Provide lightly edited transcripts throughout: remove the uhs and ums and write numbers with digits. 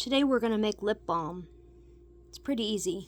Today we're going to make lip balm. It's pretty easy.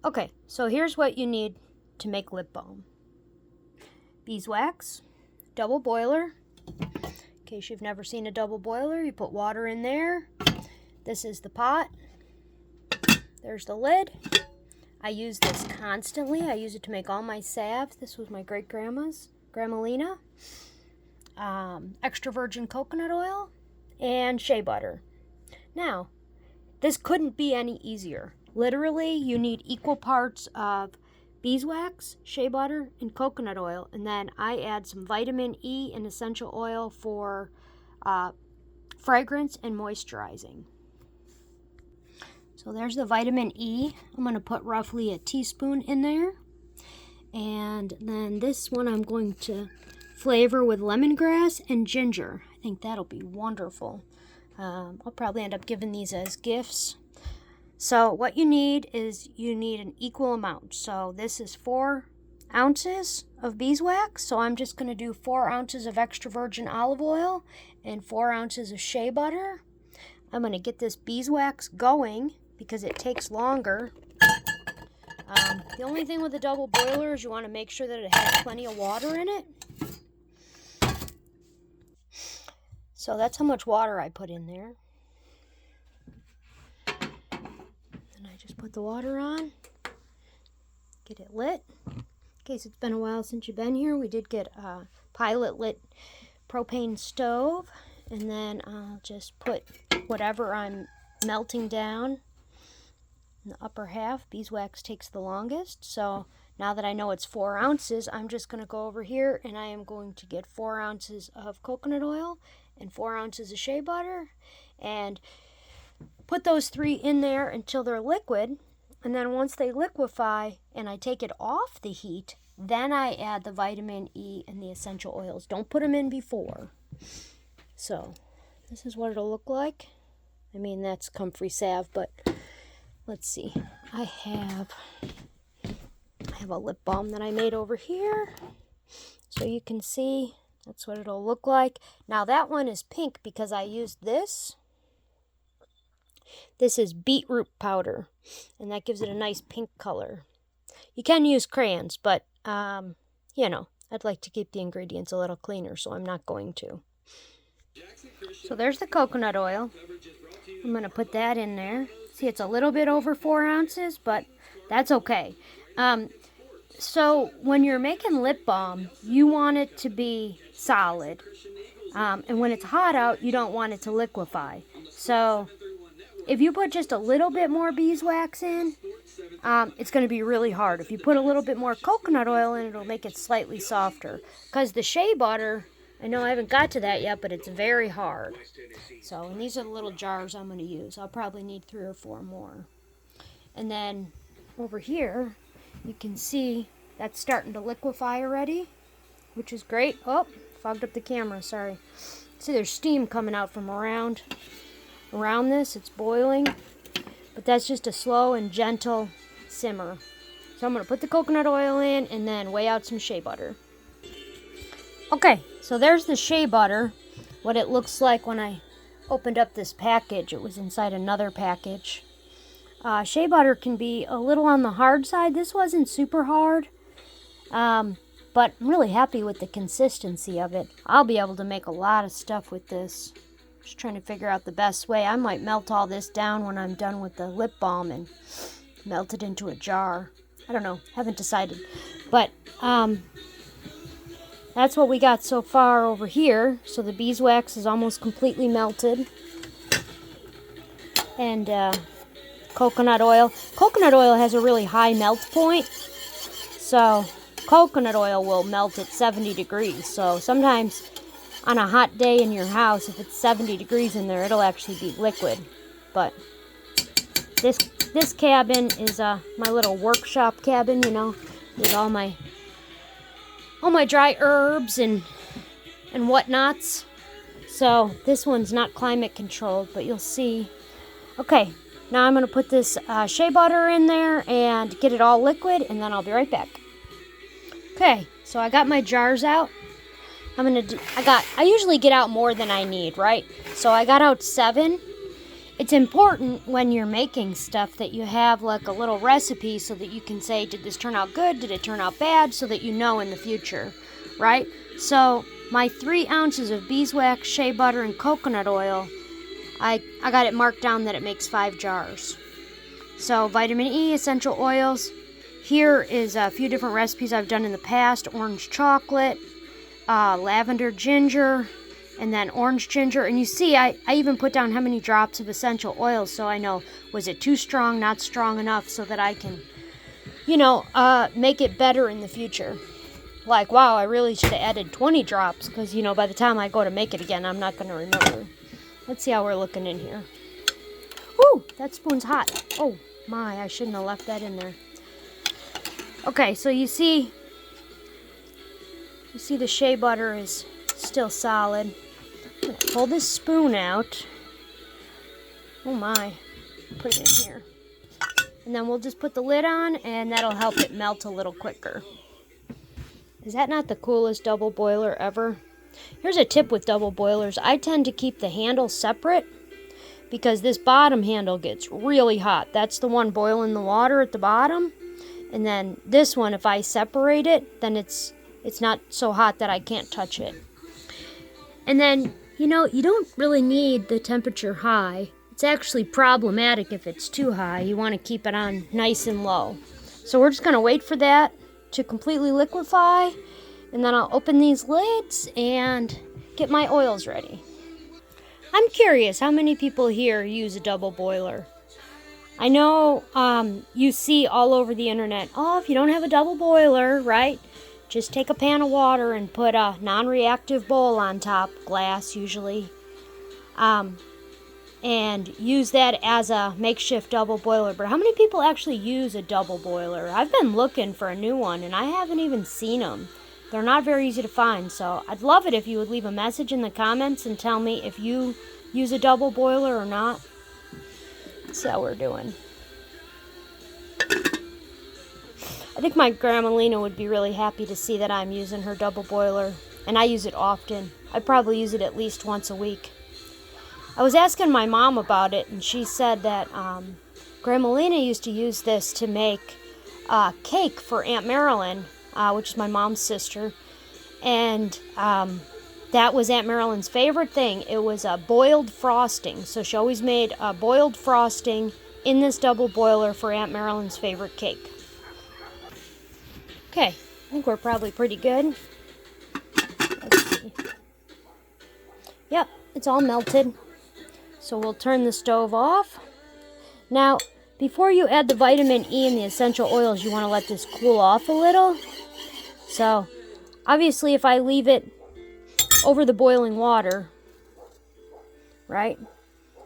Okay, so here's what you need to make lip balm. Beeswax, double boiler. In case you've never seen a double boiler, you put water in there. This is the pot. There's the lid. I use this constantly. I use it to make all my salves. This was my great-grandma's, Grandma Lena. Extra virgin coconut oil and shea butter. Now, this couldn't be any easier. Literally, you need equal parts of beeswax, shea butter, and coconut oil. And then I add some vitamin E and essential oil for fragrance and moisturizing. So there's the vitamin E. I'm going to put roughly a teaspoon in there. And then this one I'm going to flavor with lemongrass and ginger. I think that'll be wonderful. I'll probably end up giving these as gifts. So what you need is you need an equal amount. So this is 4 ounces of beeswax. So I'm just going to do 4 ounces of extra virgin olive oil and 4 ounces of shea butter. I'm going to get this beeswax going because it takes longer. The only thing with a double boiler is you want to make sure that it has plenty of water in it. So that's how much water I put in there. And I just put the water on, get it lit. In case it's been a while since you've been here, we did get a pilot lit propane stove. And then I'll just put whatever I'm melting down in the upper half. Beeswax takes the longest. So now that I know it's 4 ounces, I'm just going to go over here and I am going to get 4 ounces of coconut oil and 4 ounces of shea butter and put those 3 in there until they're liquid. And then once they liquefy and I take it off the heat, then I add the vitamin E and the essential oils. Don't put them in before. So this is what it'll look like. I mean, that's comfrey salve, but let's see. I have a lip balm that I made over here. So you can see that's what it'll look like. Now that one is pink because I used this. This is beetroot powder, and that gives it a nice pink color. You can use crayons, but, you know, I'd like to keep the ingredients a little cleaner, so I'm not going to. So there's the coconut oil. I'm going to put that in there. See, it's a little bit over 4 ounces, but that's okay. So when you're making lip balm, you want it to be solid. And when it's hot out, you don't want it to liquefy. So if you put just a little bit more beeswax in, it's going to be really hard. If you put a little bit more coconut oil in, it'll make it slightly softer. Because the shea butter, I know I haven't got to that yet, but it's very hard. So, and these are the little jars I'm going to use. I'll probably need 3 or 4 more. And then over here, you can see that's starting to liquefy already, which is great. Oh, fogged up the camera, sorry. See, there's steam coming out from around this. It's boiling, but that's just a slow and gentle simmer. So I'm going to put the coconut oil in and then weigh out some shea butter. Okay, so there's the shea butter, what it looks like when I opened up this package. It was inside another package. Shea butter can be a little on the hard side. This wasn't super hard, but I'm really happy with the consistency of it. I'll be able to make a lot of stuff with this. Just trying to figure out the best way. I might melt all this down when I'm done with the lip balm and melt it into a jar. I don't know. Haven't decided. But that's what we got so far over here. So the beeswax is almost completely melted. And coconut oil. Coconut oil has a really high melt point. So coconut oil will melt at 70 degrees. So sometimes on a hot day in your house, if it's 70 degrees in there, it'll actually be liquid. But this cabin is my little workshop cabin, you know, with all my dry herbs and whatnots. So this one's not climate controlled, but you'll see. Okay, now I'm going to put this shea butter in there and get it all liquid, and then I'll be right back. Okay, so I got my jars out. I usually get out more than I need, right? So I got out 7. It's important when you're making stuff that you have like a little recipe so that you can say, did this turn out good? Did it turn out bad? So that you know in the future, right? So my 3 ounces of beeswax, shea butter, and coconut oil, I got it marked down that it makes 5 jars. So vitamin E, essential oils. Here is a few different recipes I've done in the past. Orange chocolate, lavender ginger, and then orange ginger. And you see, I even put down how many drops of essential oils so I know, was it too strong, not strong enough, so that I can, make it better in the future. Like, wow, I really should have added 20 drops because, by the time I go to make it again, I'm not going to remember. Let's see how we're looking in here. Woo, that spoon's hot. Oh, my, I shouldn't have left that in there. Okay, so you see the shea butter is still solid. I'm going to pull this spoon out. Oh, my. Put it in here. And then we'll just put the lid on, and that'll help it melt a little quicker. Is that not the coolest double boiler ever? Here's a tip with double boilers. I tend to keep the handle separate because this bottom handle gets really hot. That's the one boiling the water at the bottom. And then this one, if I separate it, then it's not so hot that I can't touch it. And then, you don't really need the temperature high. It's actually problematic if it's too high. You want to keep it on nice and low. So we're just going to wait for that to completely liquefy, and then I'll open these lids and get my oils ready. I'm curious how many people here use a double boiler. I know you see all over the internet, if you don't have a double boiler, right, just take a pan of water and put a non-reactive bowl on top, glass usually, and use that as a makeshift double boiler. But how many people actually use a double boiler? I've been looking for a new one, and I haven't even seen them. They're not very easy to find, so I'd love it if you would leave a message in the comments and tell me if you use a double boiler or not. Let's see how we're doing. I think my Grandma Lena would be really happy to see that I'm using her double boiler, and I use it often. I probably use it at least once a week. I was asking my mom about it, and she said that Grandma Lena used to use this to make cake for Aunt Marilyn, which is my mom's sister, and that was Aunt Marilyn's favorite thing. It was a boiled frosting, so she always made a boiled frosting in this double boiler for Aunt Marilyn's favorite cake. Okay, I think we're probably pretty good. Let's see. Yep, it's all melted. So we'll turn the stove off. Now, before you add the vitamin E and the essential oils, you want to let this cool off a little. So, obviously, if I leave it over the boiling water, right,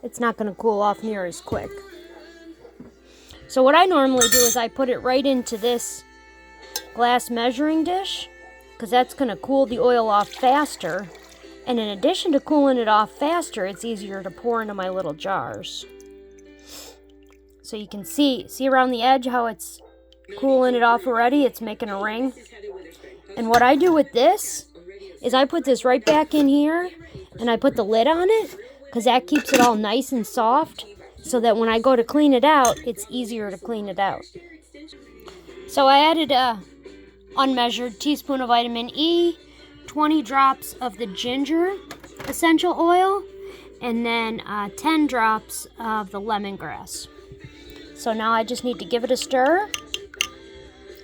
it's not going to cool off near as quick. So what I normally do is I put it right into this glass measuring dish, because that's going to cool the oil off faster. And in addition to cooling it off faster, it's easier to pour into my little jars. So you can see around the edge how it's cooling it off already. It's making a ring. And what I do with this is I put this right back in here and I put the lid on it, because that keeps it all nice and soft, so that when I go to clean it out, it's easier to clean it out. So I added a unmeasured teaspoon of vitamin E, 20 drops of the ginger essential oil, and then 10 drops of the lemongrass. So now I just need to give it a stir.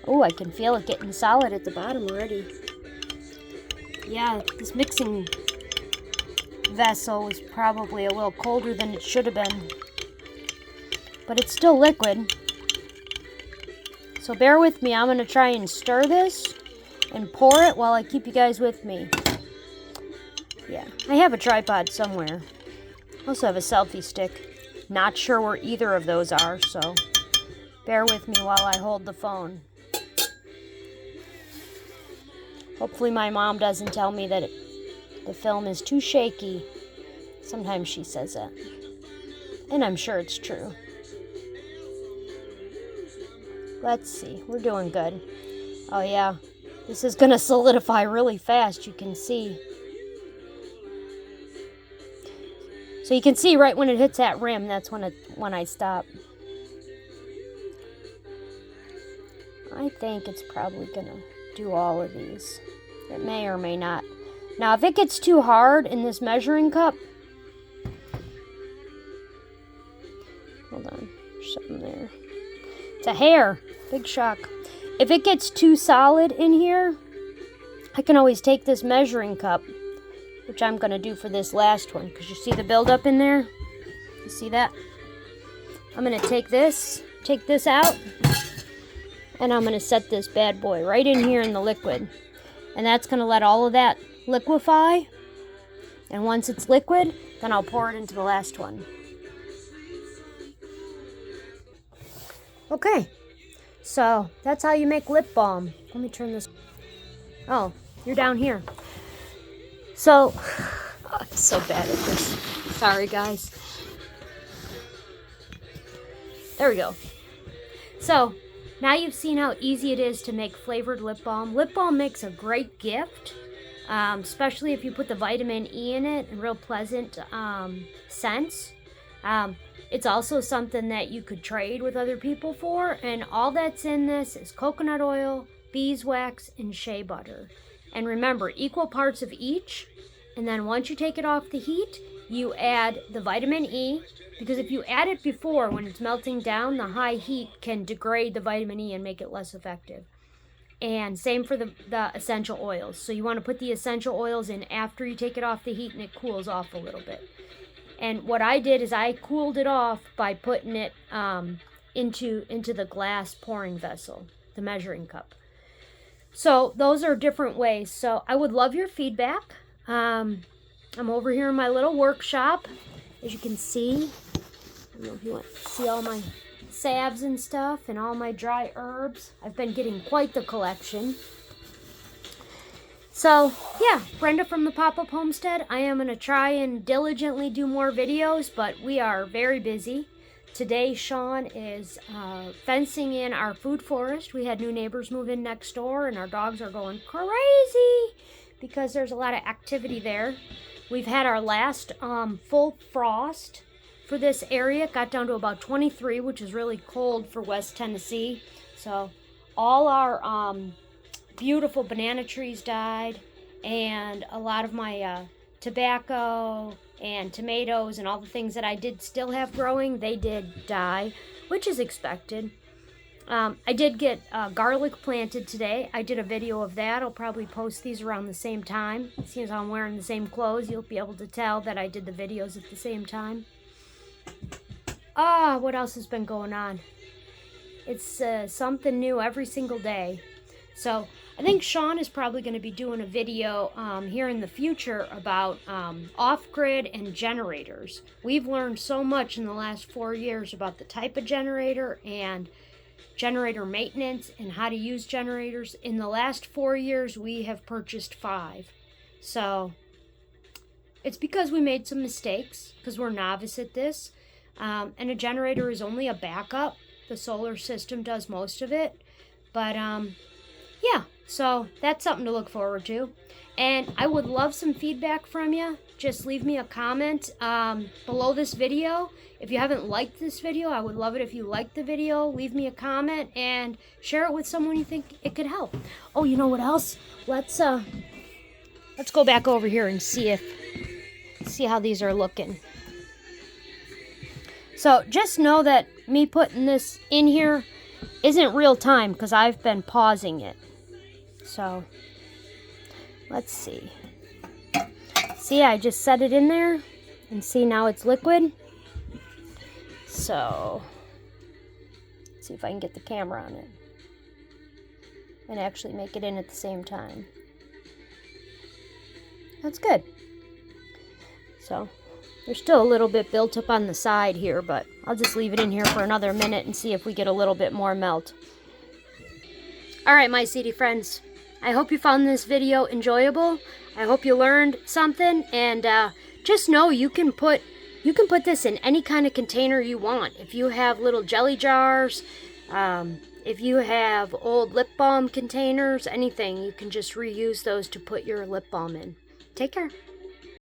Oh, I can feel it getting solid at the bottom already. Yeah, this mixing vessel was probably a little colder than it should have been, but it's still liquid. So bear with me. I'm going to try and stir this and pour it while I keep you guys with me. Yeah, I have a tripod somewhere. I also have a selfie stick. Not sure where either of those are, so bear with me while I hold the phone. Hopefully my mom doesn't tell me that the film is too shaky. Sometimes she says that. And I'm sure it's true. Let's see. We're doing good. Oh yeah. This is going to solidify really fast, you can see. So So you can see right when it hits that rim, that's when I stop. I think it's probably gonna do all of these. It may or may not. Now, if it gets too hard in this measuring cup, hold on, there's something there. It's a hair, big shock. If it gets too solid in here, I can always take this measuring cup, which I'm gonna do for this last one, because you see the buildup in there? You see that? I'm gonna take this out, and I'm gonna set this bad boy right in here in the liquid. And that's gonna let all of that liquefy. And once it's liquid, then I'll pour it into the last one. Okay, so that's how you make lip balm. Let me turn this. Oh, you're down here. So, I'm so bad at this. Sorry, guys. There we go. So, now you've seen how easy it is to make flavored lip balm. Lip balm makes a great gift, especially if you put the vitamin E in it, and real pleasant scents. It's also something that you could trade with other people for, and all that's in this is coconut oil, beeswax, and shea butter. And remember, equal parts of each, and then once you take it off the heat, you add the vitamin E, because if you add it before, when it's melting down, the high heat can degrade the vitamin E and make it less effective. And same for the essential oils. So you want to put the essential oils in after you take it off the heat and it cools off a little bit. And what I did is I cooled it off by putting it into the glass pouring vessel, the measuring cup. So those are different ways. So I would love your feedback. I'm over here in my little workshop, as you can see. I don't know if you want to see all my salves and stuff and all my dry herbs. I've been getting quite the collection. So, yeah, Brenda from the Pop-Up Homestead. I am going to try and diligently do more videos, but we are very busy. Today, Sean is fencing in our food forest. We had new neighbors move in next door, and our dogs are going crazy because there's a lot of activity there. We've had our last full frost for this area. It got down to about 23, which is really cold for West Tennessee. So all our beautiful banana trees died, and a lot of my tobacco and tomatoes and all the things that I did still have growing, they did die, which is expected. I did get garlic planted today. I did a video of that. I'll probably post these around the same time. Seeing as I'm wearing the same clothes, you'll be able to tell that I did the videos at the same time. What else has been going on? It's something new every single day. So I think Sean is probably going to be doing a video here in the future about off-grid and generators. We've learned so much in the last 4 years about the type of generator and generator maintenance and how to use generators. In the last 4 years, we have purchased 5. So it's because we made some mistakes, because we're novice at this. And a generator is only a backup. The solar system does most of it. But yeah, so that's something to look forward to. And I would love some feedback from you. Just leave me a comment below this video. If you haven't liked this video, I would love it if you liked the video. Leave me a comment and share it with someone you think it could help. Oh, you know what else? Let's go back over here and see how these are looking. So just know that me putting this in here isn't real time, because I've been pausing it. So let's see. See, I just set it in there, and see, now it's liquid. So let's see if I can get the camera on it and actually make it in at the same time. That's good. So there's still a little bit built up on the side here, but I'll just leave it in here for another minute and see if we get a little bit more melt. All right, my seedy friends. I hope you found this video enjoyable. I hope you learned something, and just know you can put this in any kind of container you want. If you have little jelly jars, if you have old lip balm containers, anything, you can just reuse those to put your lip balm in. Take care.